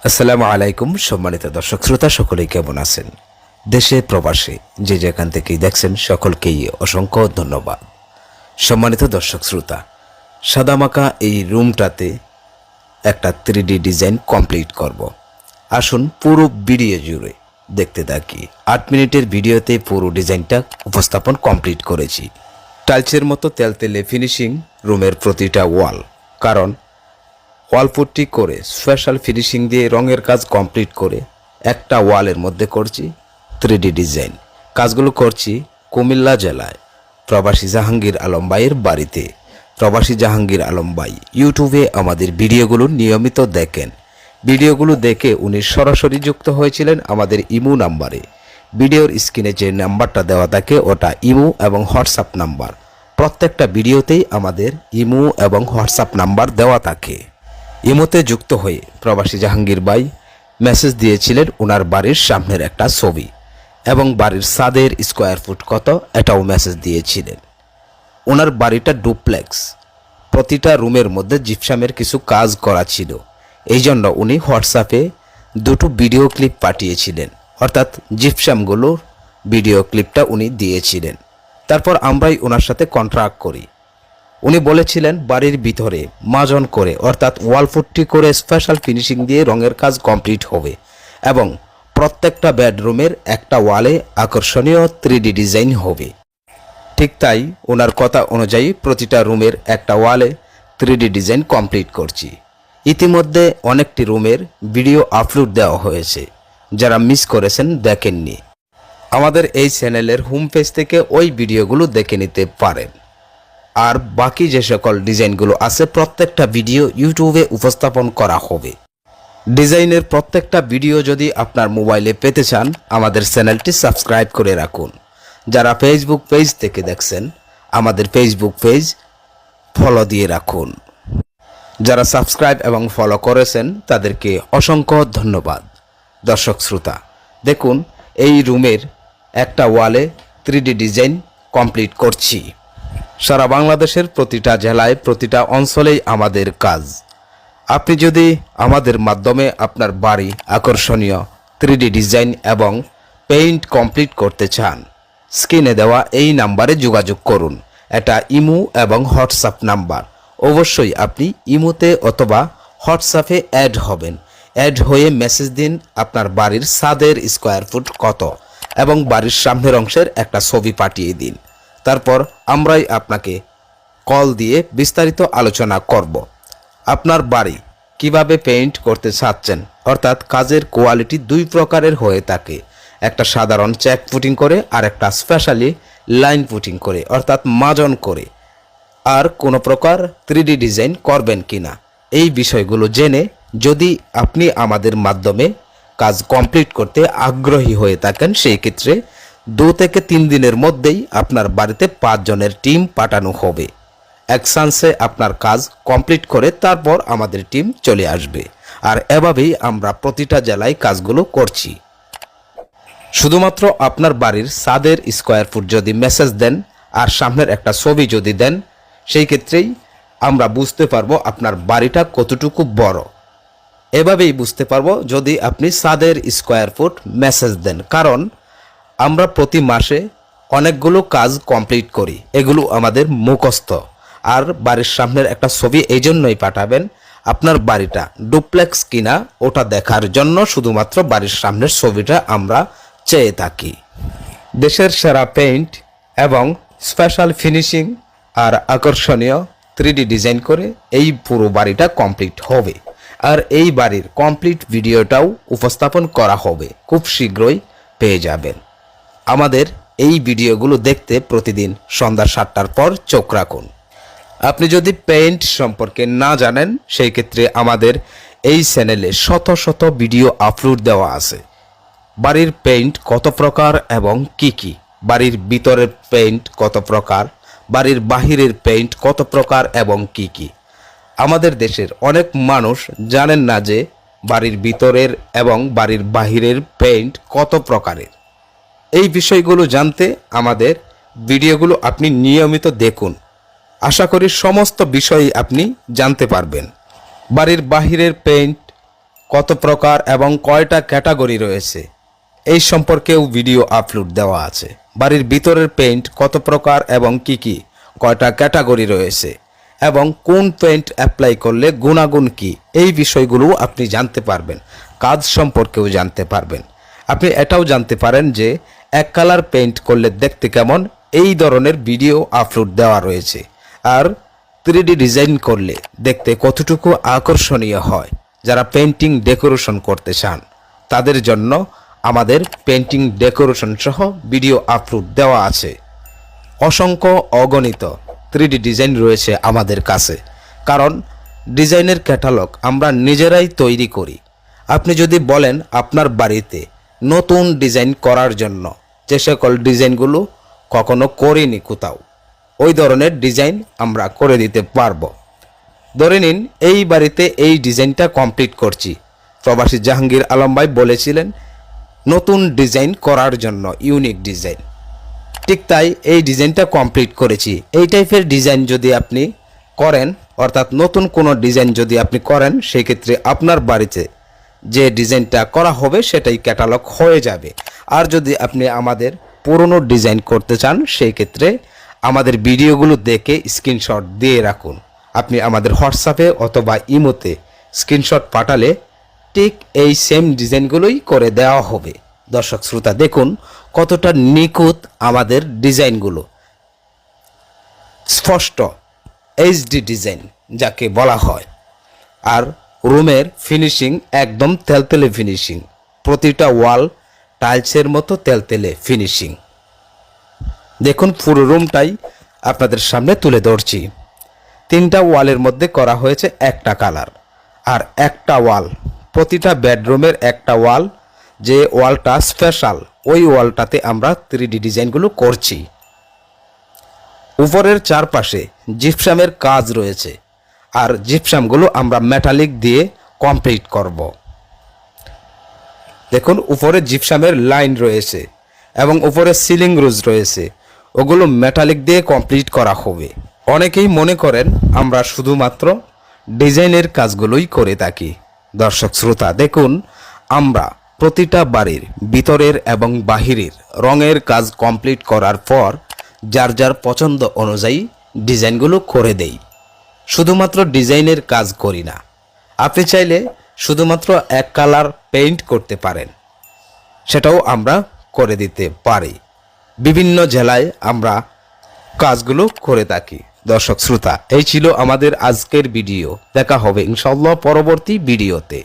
আসসালামু আলাইকুম সম্মানিত দর্শক শ্রোতা, সকলেই কেমন আছেন? দেশে প্রবাসে যে যেখান থেকেই দেখছেন সকলকেই অসংখ্য ধন্যবাদ। সম্মানিত দর্শক শ্রোতা, সাদামাকা এই রুমটাতে একটা 3D ডিজাইন কমপ্লিট করব। আসুন পুরো ভিডিও জুড়ে দেখতে থাকি। 8 মিনিটের ভিডিওতে পুরো ডিজাইনটা উপস্থাপন কমপ্লিট করেছি। টাইলসের মতো তেলতেলে ফিনিশিং রুমের প্রতিটা ওয়াল, কারণ ওয়ালপুট্টি করে স্পেশাল ফিনিশিং দিয়ে রঙের কাজ কমপ্লিট করে একটা ওয়ালের মধ্যে করছি 3D ডিজাইন। কাজগুলো করছি কুমিল্লা জেলায় প্রবাসী জাহাঙ্গীর আলম ভাইয়ের বাড়িতে। প্রবাসী জাহাঙ্গীর আলম ভাই ইউটিউবে আমাদের ভিডিওগুলো নিয়মিত দেখেন। ভিডিওগুলো দেখে উনি সরাসরি যুক্ত হয়েছিলেন আমাদের ইমো নাম্বারে। ভিডিওর স্ক্রিনে যে নাম্বারটা দেওয়া থাকে ওটা ইমো এবং হোয়াটসঅ্যাপ নাম্বার। প্রত্যেকটা ভিডিওতেই আমাদের ইমো এবং হোয়াটসঅ্যাপ নাম্বার দেওয়া থাকে। ইমোতে যুক্ত হয়ে প্রবাসী জাহাঙ্গীর ভাই মেসেজ দিয়েছিলেন ওনার বাড়ির সামনের একটা ছবি এবং বাড়ির ছাদের স্কোয়ার ফুট কত এটাও মেসেজ দিয়েছিলেন। ওনার বাড়িটা ডুপ্লেক্স, প্রতিটা রুমের মধ্যে জিপসামের কিছু কাজ করা ছিল। এই জন্য উনি হোয়াটসঅ্যাপে দুটো ভিডিও ক্লিপ পাঠিয়েছিলেন, অর্থাৎ জিপসামগুলোর ভিডিও ক্লিপটা উনি দিয়েছিলেন। তারপর আমরাই ওনার সাথে কন্ট্রাক্ট করি। উনি বলেছিলেন বাড়ির ভিতরে মাজন করে, অর্থাৎ ওয়ালপুট্টি করে স্পেশাল ফিনিশিং দিয়ে রঙের কাজ কমপ্লিট হবে এবং প্রত্যেকটা বেডরুমের একটা ওয়ালে আকর্ষণীয় 3D ডিজাইন হবে। ঠিক তাই ওনার কথা অনুযায়ী প্রতিটা রুমের একটা ওয়ালে 3D ডিজাইন কমপ্লিট করছি। ইতিমধ্যে অনেকটি রুমের ভিডিও আপলোড দেওয়া হয়েছে, যারা মিস করেছেন দেখেননি আমাদের এই চ্যানেলের হোম পেজ থেকে ওই ভিডিওগুলো দেখে নিতে পারেন। আর বাকি যে সকল ডিজাইনগুলো আছে প্রত্যেকটা ভিডিও ইউটিউবে উপস্থাপন করা হবে। ডিজাইনের প্রত্যেকটা ভিডিও যদি আপনার মোবাইলে পেতে চান আমাদের চ্যানেলটি সাবস্ক্রাইব করে রাখুন। যারা ফেসবুক পেজ থেকে দেখছেন আমাদের ফেসবুক পেজ ফলো দিয়ে রাখুন। যারা সাবস্ক্রাইব এবং ফলো করেছেন তাদেরকে অসংখ্য ধন্যবাদ। দর্শক শ্রোতা, দেখুন এই রুমের একটা ওয়ালে 3D ডিজাইন কমপ্লিট করছি। সারা বাংলাদেশের প্রতিটা জেলায় প্রতিটা অঞ্চলেই আমাদের কাজ। আপনি যদি আমাদের মাধ্যমে আপনার বাড়ি আকর্ষণীয় 3D ডিজাইন এবং পেইন্ট কমপ্লিট করতে চান, স্ক্রিনে দেওয়া এই নাম্বারে যোগাযোগ করুন। এটা ইমো এবং হোয়াটসঅ্যাপ নাম্বার। অবশ্যই আপনি ইমোতে অথবা হোয়াটসঅ্যাপে অ্যাড হবেন। অ্যাড হয়ে মেসেজ দিন আপনার বাড়ির ছাদের স্কোয়ার ফুট কত এবং বাড়ির সামনের অংশের একটা ছবি পাঠিয়ে দিন। তারপর আমরাই আপনাকে কল দিয়ে বিস্তারিত আলোচনা করব। আপনার বাড়ি কিভাবে পেইন্ট করতে চাচ্ছেন, অর্থাৎ কাজের কোয়ালিটি দুই প্রকারের হয়ে থাকে। একটা সাধারণ চেক পুটিং করে আর একটা স্পেশালি লাইন পুটিং করে, অর্থাৎ মাজন করে। আর কোনো প্রকার 3D ডিজাইন করবেন কিনা এই বিষয়গুলো জেনে যদি আপনি আমাদের মাধ্যমে কাজ কমপ্লিট করতে আগ্রহী হয়ে থাকেন, সেই ক্ষেত্রে 2 থেকে 3 দিনের মধ্যেই আপনার বাড়িতে 5 জনের টিম পাঠানো হবে। এক চান্সে আপনার কাজ কমপ্লিট করে তারপর আমাদের টিম চলে আসবে। আর এভাবেই আমরা প্রতিটা জেলায় কাজগুলো করছি। শুধুমাত্র আপনার বাড়ির ছাদের স্কোয়ার ফুট যদি মেসেজ দেন আর সামনের একটা ছবি যদি দেন, সেই ক্ষেত্রেই আমরা বুঝতে পারবো আপনার বাড়িটা কতটুকু বড়। এভাবেই বুঝতে পারবো যদি আপনি ছাদের স্কোয়ার ফুট মেসেজ দেন, কারণ আমরা প্রতি মাসে অনেকগুলো কাজ কমপ্লিট করি, এগুলো আমাদের মুখস্থ। আর বাড়ির সামনের একটা ছবি এই জন্যই পাঠাবেন, আপনার বাড়িটা ডুপ্লেক্স কিনা ওটা দেখার জন্য শুধুমাত্র বাড়ির সামনের ছবিটা আমরা চেয়ে থাকি। দেশের সেরা পেইন্ট এবং স্পেশাল ফিনিশিং আর আকর্ষণীয় 3D ডিজাইন করে এই পুরো বাড়িটা কমপ্লিট হবে। আর এই বাড়ির কমপ্লিট ভিডিওটাও উপস্থাপন করা হবে, খুব শীঘ্রই পেয়ে যাবেন। আমাদের এই ভিডিওগুলো দেখতে প্রতিদিন সন্ধ্যা 7টার পর চোখ রাখুন। আপনি যদি পেইন্ট সম্পর্কে না জানেন, সেই ক্ষেত্রে আমাদের এই চ্যানেলে শত শত ভিডিও আপলোড দেওয়া আছে। বাড়ির পেইন্ট কত প্রকার এবং কি কি, বাড়ির ভিতরের পেইন্ট কত প্রকার, বাড়ির বাহিরের পেইন্ট কত প্রকার এবং কি কি। আমাদের দেশের অনেক মানুষ জানেন না যে বাড়ির ভিতরের এবং বাড়ির বাহিরের পেইন্ট কত প্রকারের। এই বিষয়গুলো জানতে আমাদের ভিডিওগুলো আপনি নিয়মিত দেখুন। আশা করি সমস্ত বিষয়ই আপনি জানতে পারবেন। বাড়ির বাহিরের পেইন্ট কত প্রকার এবং কয়টা ক্যাটাগরি রয়েছে এই সম্পর্কেও ভিডিও আপলোড দেওয়া আছে। বাড়ির ভিতরের পেইন্ট কত প্রকার এবং কি কয়টা ক্যাটাগরি রয়েছে এবং কোন পেইন্ট অ্যাপ্লাই করলে গুণাগুণ কি এই বিষয়গুলো আপনি জানতে পারবেন। কাজ সম্পর্কেও জানতে পারবেন। আপনি এটাও জানতে পারেন যে এক কালার পেইন্ট করলে দেখতে কেমন, এই ধরনের ভিডিও আপলোড দেওয়া রয়েছে। আর 3D ডিজাইন করলে দেখতে কতটুকু আকর্ষণীয় হয়, যারা পেইন্টিং ডেকোরেশন করতে চান তাদের জন্য আমাদের পেইন্টিং ডেকোরেশন সহ ভিডিও আপলোড দেওয়া আছে। অসংখ্য অগণিত 3D ডিজাইন রয়েছে আমাদের কাছে, কারণ ডিজাইনের ক্যাটালগ আমরা নিজেরাই তৈরি করি। আপনি যদি বলেন আপনার বাড়িতে নতুন ডিজাইন করার জন্য, যে সকল ডিজাইনগুলো কখনো করিনি কোথাও, ওই ধরনের ডিজাইন আমরা করে দিতে পারবো। ধরে নিন এই বাড়িতে এই ডিজাইনটা কমপ্লিট করছি, প্রবাসী জাহাঙ্গীর আলম ভাই বলেছিলেন নতুন ডিজাইন করার জন্য, ইউনিক ডিজাইন। ঠিক তাই এই ডিজাইনটা কমপ্লিট করেছি। এই টাইপের ডিজাইন যদি আপনি করেন, অর্থাৎ নতুন কোনো ডিজাইন যদি আপনি করেন, সেই ক্ষেত্রে আপনার বাড়িতে যে ডিজাইনটা করা হবে সেটাই ক্যাটালগ হয়ে যাবে। আর যদি আপনি আমাদের পুরনো ডিজাইন করতে চান, সেই ক্ষেত্রে আমাদের ভিডিওগুলো দেখে স্ক্রিনশট দিয়ে রাখুন। আপনি আমাদের হোয়াটসঅ্যাপে অথবা ইমোতে স্ক্রিনশট পাঠালে ঠিক এই সেম ডিজাইনগুলোই করে দেওয়া হবে। দর্শক শ্রোতা দেখুন কতটা নিখুঁত আমাদের ডিজাইনগুলো, স্পষ্ট এইচডি ডিজাইন যাকে বলা হয়। আর রুমের ফিনিশিং একদম তেলতেলে ফিনিশিং, প্রতিটা ওয়াল টাইলসের মতো তেলতেলে ফিনিশিং। দেখুন পুরো রুমটাই আপনাদের সামনে তুলে ধরছি। 3টা ওয়ালের মধ্যে করা হয়েছে একটা কালার, আর একটা ওয়াল, প্রতিটা বেডরুমের একটা ওয়াল, যে ওয়ালটা স্পেশাল ওই ওয়ালটাতে আমরা 3D ডিজাইনগুলো করছি। উপরের চারপাশে জিপসামের কাজ রয়েছে, আর জিপসামগুলো আমরা মেটালিক দিয়ে কমপ্লিট করব। দেখুন উপরে জিপসামের লাইন রয়েছে এবং উপরে সিলিং রোজ রয়েছে, ওগুলো মেটালিক দিয়ে কমপ্লিট করা হবে। অনেকেই মনে করেন আমরা শুধুমাত্র ডিজাইনের কাজগুলোই করে থাকি। দর্শক শ্রোতা দেখুন আমরা প্রতিটা বাড়ির ভিতরের এবং বাহিরের রঙের কাজ কমপ্লিট করার পর যার যার পছন্দ অনুযায়ী ডিজাইনগুলো করে দেই। শুধুমাত্র ডিজাইনের কাজ করি না। আপনি চাইলে শুধুমাত্র এক কালার পেইন্ট করতে পারেন, সেটাও আমরা করে দিতে পারি। বিভিন্ন জেলায় আমরা কাজগুলো করে থাকি। দর্শক শ্রোতা এই ছিল আমাদের আজকের ভিডিও। দেখা হবে ইনশাআল্লাহ পরবর্তী ভিডিওতে।